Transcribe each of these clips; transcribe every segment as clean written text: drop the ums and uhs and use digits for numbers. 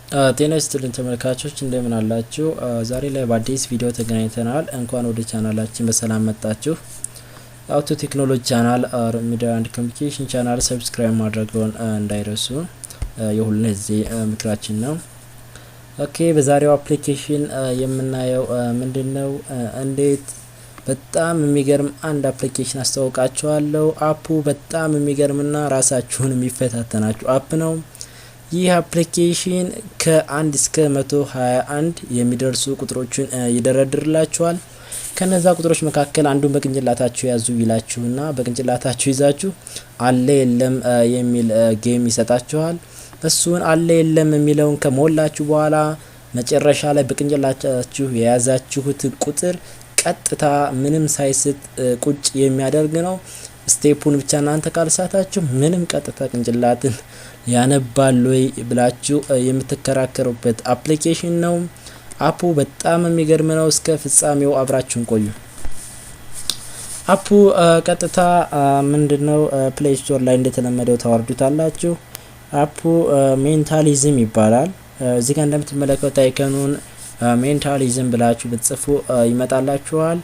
ጤና ይስጥልኝ ተመልካቾች እንደምን አላችሁ? ዛሬ ላይ በአዲስ ቪዲዮ ተገናኝተናል። እንኳን ወደ ቻናላችን በሰላም መጣችሁ። ቴክኖሎጂ ቻናል ሚዲያ ኤንድ ኮሙኒኬሽን ቻናል ሰብስክራይብ ማድረግዎን እንዳይረሱ የሁልጊዜ ምክራችን ነው። ኦኬ በዛሬው አፕሊኬሽን የምናየው ምንድነው? እንዴት በጣም የሚገርም አንድ አፕሊኬሽን አስተዋውቃችኋለሁ። አፑ በጣም የሚገርምና ራሳችሁን የሚፈታተናችሁ አፕ ነው። ይህ አፕሊኬሽን ከ1 እስከ 121 የሚደርሱ ቁጥሮችን ይደረድርላችኋል። ከነዛ ቁጥሮች መካከል አንዱን በቅንጭላታችሁ ያዙ ይላችሁና በቅንጭላታችሁ ይዛችሁ አለ የለም የሚል ጌም ይሰጣችኋል። እሱን አለ የለም የሚለውን ከሞላችሁ በኋላ መጨረሻ ላይ በቅንጭላታችሁ የያዛችሁት ቁጥር ቀጥታ ምንም ሳይስት ቁጭ የሚያደርግ ነው። ስቴፑን ብቻ እናንተ ካልሳታችሁ ምንም ቀጥታ ቅንጭላትን ያነባል ወይ ብላችሁ የምትከራከሩበት አፕሊኬሽን ነው። አፑ በጣም የሚገርም ነው። እስከ ፍጻሜው አብራችሁን ቆዩ። አፑ ቀጥታ ምንድነው ፕሌይ ስቶር ላይ እንደተለመደው ታወርዱታላችሁ። አፑ ሜንታሊዝም ይባላል። እዚህ ጋር እንደምትመለከቱት አይከኑን ሜንታሊዝም ብላችሁ ብትጽፉ ይመጣላችኋል።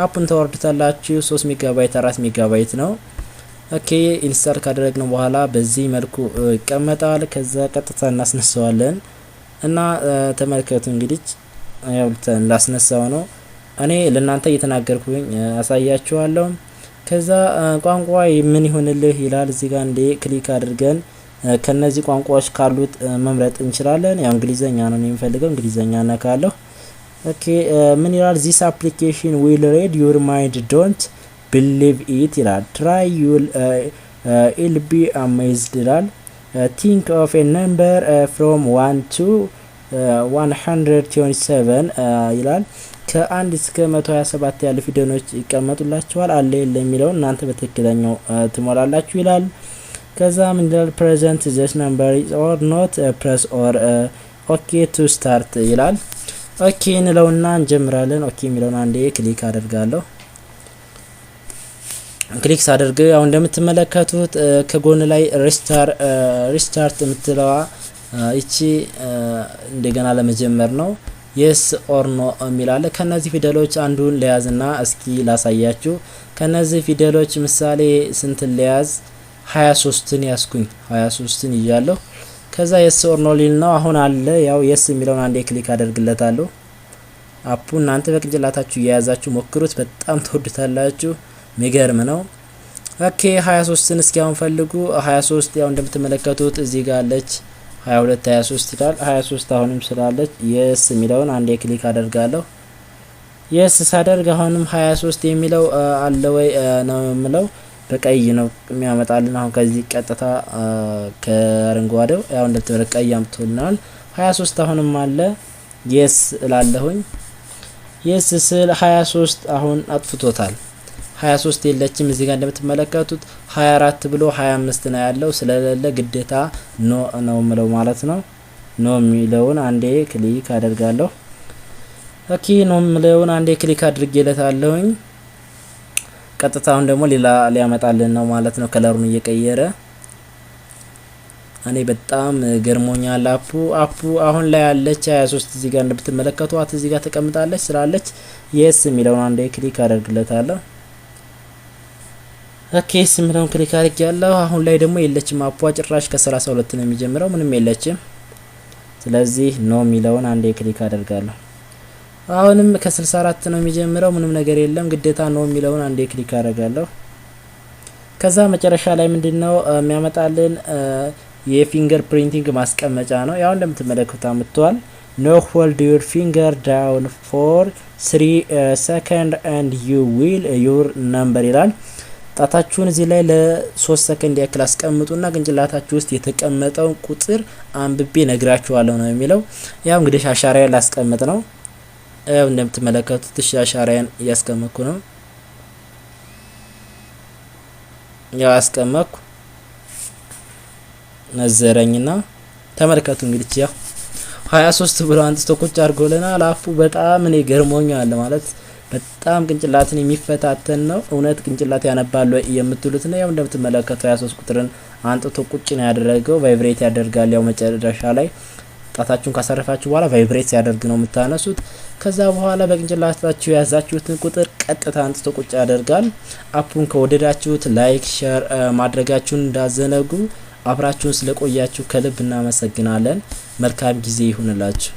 አፑን ታወርዱታላችሁ። 3 ሜጋባይት 4 ሜጋባይት ነው። ኦኬ ኢንስታል ካደረግነው በኋላ በዚህ መልኩ ይቀመጣል። ከዛ ቀጥታ እናስነሳዋለን እና ተመልከቱ እንግዲህ ያው እንዳስነሳው ነው። እኔ ለናንተ እየተናገርኩኝ አሳያችኋለሁ። ከዛ ቋንቋ ምን ይሆንልህ ይላል። እዚህ ጋር እንደ ክሊክ አድርገን ከነዚህ ቋንቋዎች ካሉት መምረጥ እንችላለን። ያው እንግሊዘኛ ነው የሚፈልገው፣ እንግሊዘኛ ነካለሁ። ኦኬ ምን ይላል? this application will read your mind, don't believe it ይላል። try you'll be amazed ይላል። think of a number from 1 to 127 ይላል። ከ1 እስከ 127 ያሉ ፊደሎች ይቀመጡላችኋል። አለ የለ የሚለው እናንተ በትክክለኛው ትሞላላችሁ ይላል። ከዛ ምን ይላል? present this number or not, press or okay to start ይላል። ኦኬ እንለውና እንጀምራለን። ኦኬ የሚለውን አንዴ ክሊክ አደርጋለሁ። ክሊክ ሳደርግ ያው እንደምትመለከቱት ከጎን ላይ ሪስታርት የምትለዋ እቺ እንደገና ለመጀመር ነው። yes or no የሚላለ ከነዚህ ፊደሎች አንዱን ለያዝና እስኪ ላሳያችሁ። ከነዚህ ፊደሎች ምሳሌ ስንት ለያዝ? 23ን ያስኩኝ 23ን ይያለሁ። ከዛ yes or no ሊል ነው። አሁን አለ ያው yes የሚለውን አንዴ ክሊክ አደርግለታለሁ። አፑ እናንተ በቅንጭላታችሁ የያዛችሁ ሞክሩት፣ በጣም ተወዱታላችሁ። የሚገርም ነው። ኦኬ 23ን እስኪ አሁን ፈልጉ። 23 ያው እንደምትመለከቱት እዚህ ጋር አለች 22 23 ይላል። 23 አሁንም ስላለች yes የሚለውን አንዴ ክሊክ አደርጋለሁ። yes ሳደርግ አሁንም 23 የሚለው አለ ወይ ነው የምለው። በቀይ ነው የሚያመጣልን። አሁን ከዚህ ቀጥታ ከአረንጓዴው ያው እንደተመለከተ ቀይ አምጥቶልናል። 23 አሁንም አለ yes እላለሁኝ። yes ስል 23 አሁን አጥፍቶታል። 23 የለችም እዚህ ጋር እንደምትመለከቱት 24 ብሎ 25 ነው ያለው። ስለሌለ ግዴታ ኖ ነው ምለው ማለት ነው። ኖ የሚለውን አንዴ ክሊክ አደርጋለሁ። ኦኬ ኖ የሚለውን አንዴ ክሊክ አድርጌለታለሁኝ። ቀጥታውን ደግሞ ሌላ ሊያመጣልን ነው ማለት ነው፣ ከለሩን እየቀየረ። እኔ በጣም ገርሞኛል። አፑ አሁን ላይ ያለች 23 እዚህ ጋር እንደምትመለከቱት እዚህ ጋር ተቀምጣለች ስላለች yes የሚለውን አንዴ ክሊክ አደርግለታለሁ። ኦኬ yes የሚለውን ክሊክ አድርጌያለሁ። አሁን ላይ ደግሞ የለችም አፑ ጭራሽ ከ32 ነው የሚጀምረው፣ ምንም የለችም። ስለዚህ ኖ የሚለውን አንዴ ክሊክ አደርጋለሁ። አሁንም ከ64 ነው የሚጀምረው፣ ምንም ነገር የለም። ግዴታ ነው የሚለውን አንዴ ክሊክ አደርጋለሁ። ከዛ መጨረሻ ላይ ምንድነው የሚያመጣልን? የፊንገር ፕሪንቲንግ ማስቀመጫ ነው። ያው እንደምትመለከቱት አምጥቷል። no hold your finger down for 3 seconds and you will your number ይላል። ጣታችሁን እዚህ ላይ ለ3 ሰከንድ ያክል አስቀምጡና ቅንጭላታችሁ ውስጥ የተቀመጠውን ቁጥር አንብቤ ነግራችኋለሁ ነው የሚለው። ያው እንግዲህ አሻራዬ ላስቀምጥ ነው። ያው እንደምትመለከቱት አሻራዬን እያስቀመጥኩ ነው። ያው አስቀመጥኩ ነዘረኝና ተመልከቱ እንግዲህ ያው 23 ብሎ አንስቶ ቁጭ አድርጎልናል። አፑ በጣም እኔ ገርሞኛል ማለት በጣም ቅንጭላትን የሚፈታተን ነው። እውነት ቅንጭላት ያነባል ወይ የምትሉት ነው። ያው እንደምትመለከቱ 23 ቁጥርን አንጥቶ ቁጭ ነው ያደረገው። ቫይብሬት ያደርጋል ያው መጨረሻ ላይ ጣታችሁን ካሳረፋችሁ በኋላ ቫይብሬት ሲያደርግ ነው የምታነሱት። ከዛ በኋላ በቅንጭላታችሁ የያዛችሁትን ቁጥር ቀጥታ አንስቶ ቁጭ ያደርጋል። አፑን ከወደዳችሁት ላይክ ሼር ማድረጋችሁን እንዳዘነጉ። አብራችሁን ስለቆያችሁ ከልብ እናመሰግናለን። መልካም ጊዜ ይሁንላችሁ።